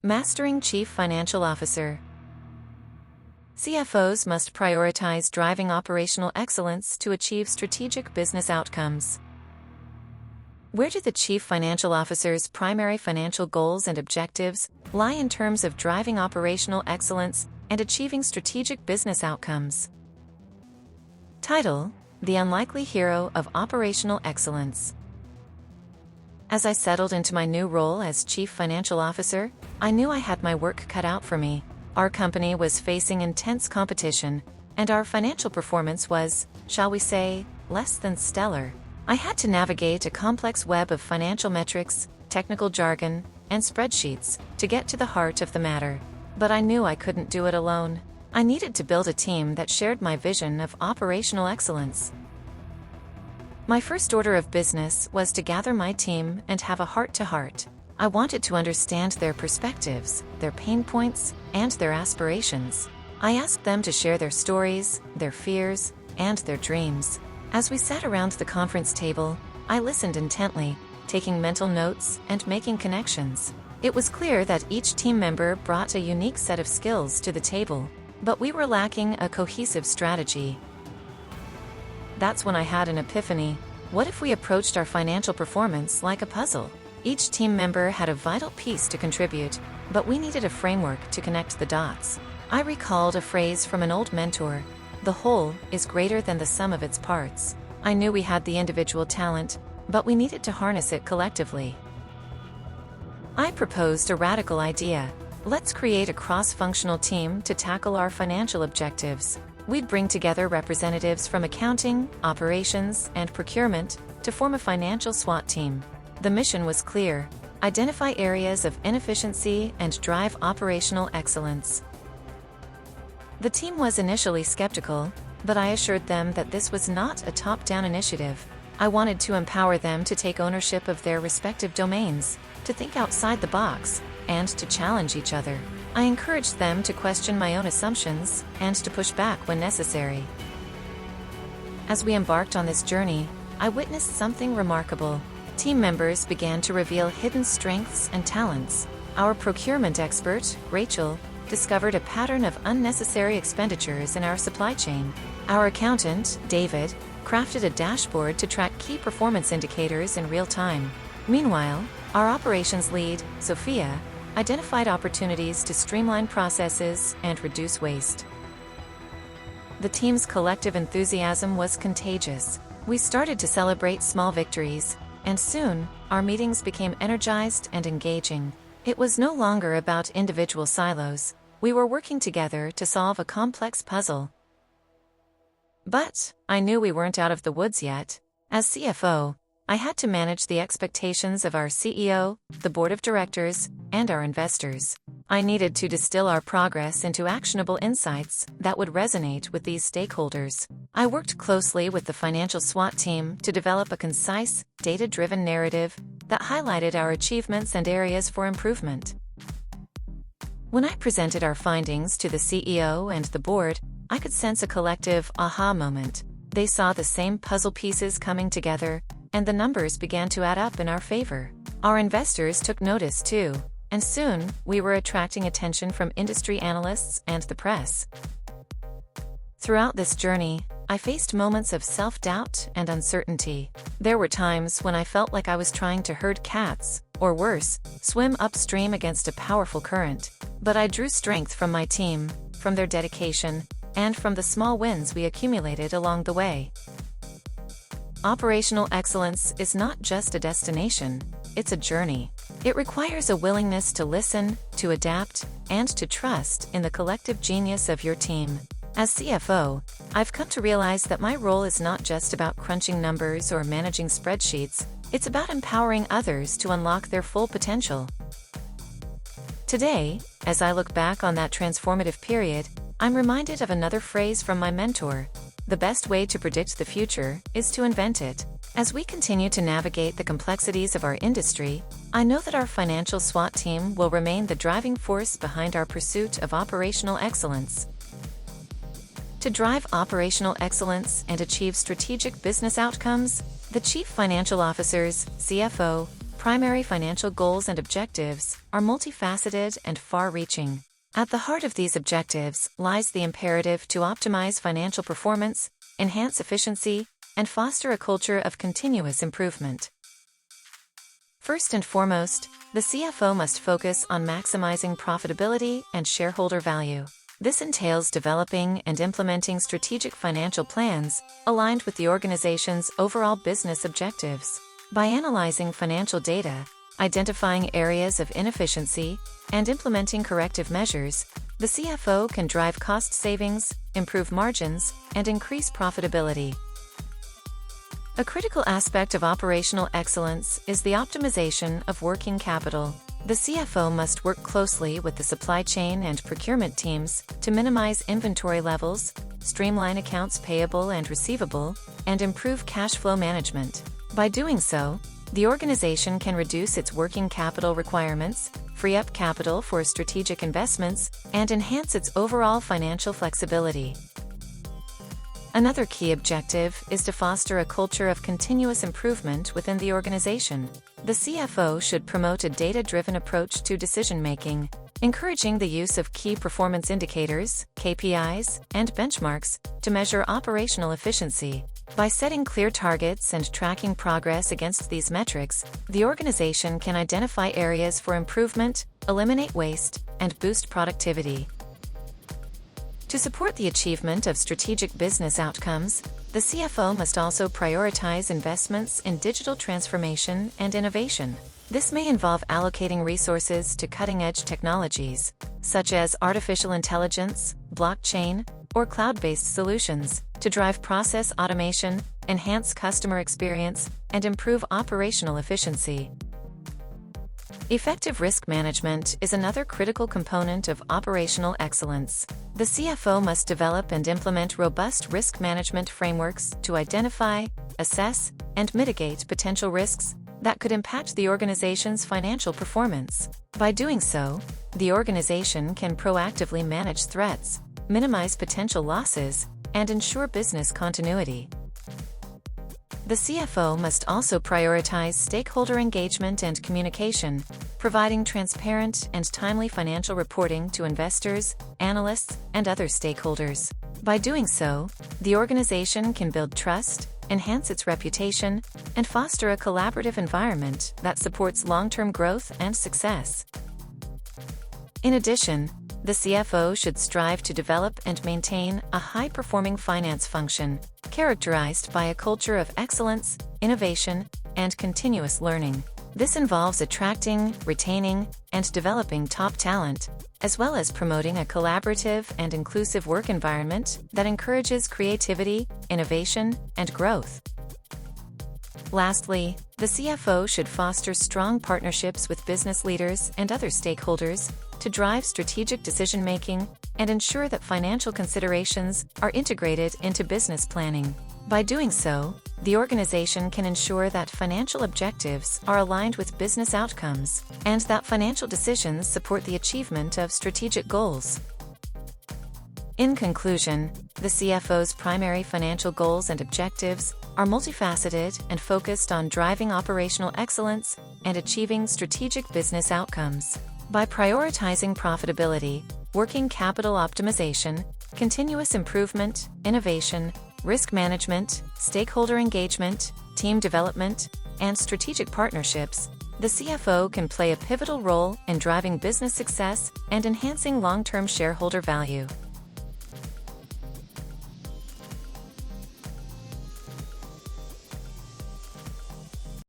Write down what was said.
Mastering Chief Financial Officer. CFOs must prioritize driving operational excellence to achieve strategic business outcomes. Where do the Chief Financial Officer's primary financial goals and objectives lie in terms of driving operational excellence and achieving strategic business outcomes? Title: The Unlikely Hero of Operational Excellence. As I settled into my new role as Chief Financial Officer, I knew I had my work cut out for me. Our company was facing intense competition, and our financial performance was, shall we say, less than stellar. I had to navigate a complex web of financial metrics, technical jargon, and spreadsheets to get to the heart of the matter. But I knew I couldn't do it alone. I needed to build a team that shared my vision of operational excellence. My first order of business was to gather my team and have a heart-to-heart. I wanted to understand their perspectives, their pain points, and their aspirations. I asked them to share their stories, their fears, and their dreams. As we sat around the conference table, I listened intently, taking mental notes and making connections. It was clear that each team member brought a unique set of skills to the table, but we were lacking a cohesive strategy. That's when I had an epiphany. What if we approached our financial performance like a puzzle? Each team member had a vital piece to contribute, but we needed a framework to connect the dots. I recalled a phrase from an old mentor: "The whole is greater than the sum of its parts." I knew we had the individual talent, but we needed to harness it collectively. I proposed a radical idea. Let's create a cross-functional team to tackle our financial objectives. We'd bring together representatives from accounting, operations, and procurement to form a financial SWAT team. The mission was clear: identify areas of inefficiency and drive operational excellence. The team was initially skeptical, but I assured them that this was not a top-down initiative. I wanted to empower them to take ownership of their respective domains, to think outside the box, and to challenge each other. I encouraged them to question my own assumptions and to push back when necessary. As we embarked on this journey, I witnessed something remarkable. Team members began to reveal hidden strengths and talents. Our procurement expert, Rachel, discovered a pattern of unnecessary expenditures in our supply chain. Our accountant, David, crafted a dashboard to track key performance indicators in real time. Meanwhile, our operations lead, Sophia, identified opportunities to streamline processes and reduce waste. The team's collective enthusiasm was contagious. We started to celebrate small victories, and soon, our meetings became energized and engaging. It was no longer about individual silos. We were working together to solve a complex puzzle. But I knew we weren't out of the woods yet. As CFO, I had to manage the expectations of our CEO, the board of directors, and our investors. I needed to distill our progress into actionable insights that would resonate with these stakeholders. I worked closely with the financial SWAT team to develop a concise, data-driven narrative that highlighted our achievements and areas for improvement. When I presented our findings to the CEO and the board, I could sense a collective aha moment. They saw the same puzzle pieces coming together, and the numbers began to add up in our favor. Our investors took notice too, and soon, we were attracting attention from industry analysts and the press. Throughout this journey, I faced moments of self-doubt and uncertainty. There were times when I felt like I was trying to herd cats, or worse, swim upstream against a powerful current. But I drew strength from my team, from their dedication, and from the small wins we accumulated along the way. Operational excellence is not just a destination, it's a journey. It requires a willingness to listen, to adapt, and to trust in the collective genius of your team. As CFO, I've come to realize that my role is not just about crunching numbers or managing spreadsheets, it's about empowering others to unlock their full potential. Today, as I look back on that transformative period, I'm reminded of another phrase from my mentor: the best way to predict the future is to invent it. As we continue to navigate the complexities of our industry, I know that our financial SWAT team will remain the driving force behind our pursuit of operational excellence. To drive operational excellence and achieve strategic business outcomes, the Chief Financial Officer's (CFO) primary financial goals and objectives are multifaceted and far-reaching. At the heart of these objectives lies the imperative to optimize financial performance, enhance efficiency, and foster a culture of continuous improvement. First and foremost, the CFO must focus on maximizing profitability and shareholder value. This entails developing and implementing strategic financial plans aligned with the organization's overall business objectives. By analyzing financial data, identifying areas of inefficiency, and implementing corrective measures, the CFO can drive cost savings, improve margins, and increase profitability. A critical aspect of operational excellence is the optimization of working capital. The CFO must work closely with the supply chain and procurement teams to minimize inventory levels, streamline accounts payable and receivable, and improve cash flow management. By doing so, the organization can reduce its working capital requirements, free up capital for strategic investments, and enhance its overall financial flexibility. Another key objective is to foster a culture of continuous improvement within the organization. The CFO should promote a data-driven approach to decision-making, encouraging the use of key performance indicators, KPIs, and benchmarks to measure operational efficiency. By setting clear targets and tracking progress against these metrics, the organization can identify areas for improvement, eliminate waste, and boost productivity. To support the achievement of strategic business outcomes, the CFO must also prioritize investments in digital transformation and innovation. This may involve allocating resources to cutting-edge technologies, such as artificial intelligence, blockchain, or cloud-based solutions, to drive process automation, enhance customer experience, and improve operational efficiency. Effective risk management is another critical component of operational excellence. The CFO must develop and implement robust risk management frameworks to identify, assess, and mitigate potential risks that could impact the organization's financial performance. By doing so, the organization can proactively manage threats, minimize potential losses, and ensure business continuity. The CFO must also prioritize stakeholder engagement and communication, providing transparent and timely financial reporting to investors, analysts, and other stakeholders. By doing so, the organization can build trust, enhance its reputation, and foster a collaborative environment that supports long-term growth and success. In addition, the CFO should strive to develop and maintain a high-performing finance function, characterized by a culture of excellence, innovation, and continuous learning. This involves attracting, retaining, and developing top talent, as well as promoting a collaborative and inclusive work environment that encourages creativity, innovation, and growth. Lastly, the CFO should foster strong partnerships with business leaders and other stakeholders to drive strategic decision-making and ensure that financial considerations are integrated into business planning. By doing so, the organization can ensure that financial objectives are aligned with business outcomes and that financial decisions support the achievement of strategic goals. In conclusion, the CFO's primary financial goals and objectives are multifaceted and focused on driving operational excellence and achieving strategic business outcomes. By prioritizing profitability, working capital optimization, continuous improvement, innovation, risk management, stakeholder engagement, team development, and strategic partnerships, the CFO can play a pivotal role in driving business success and enhancing long-term shareholder value.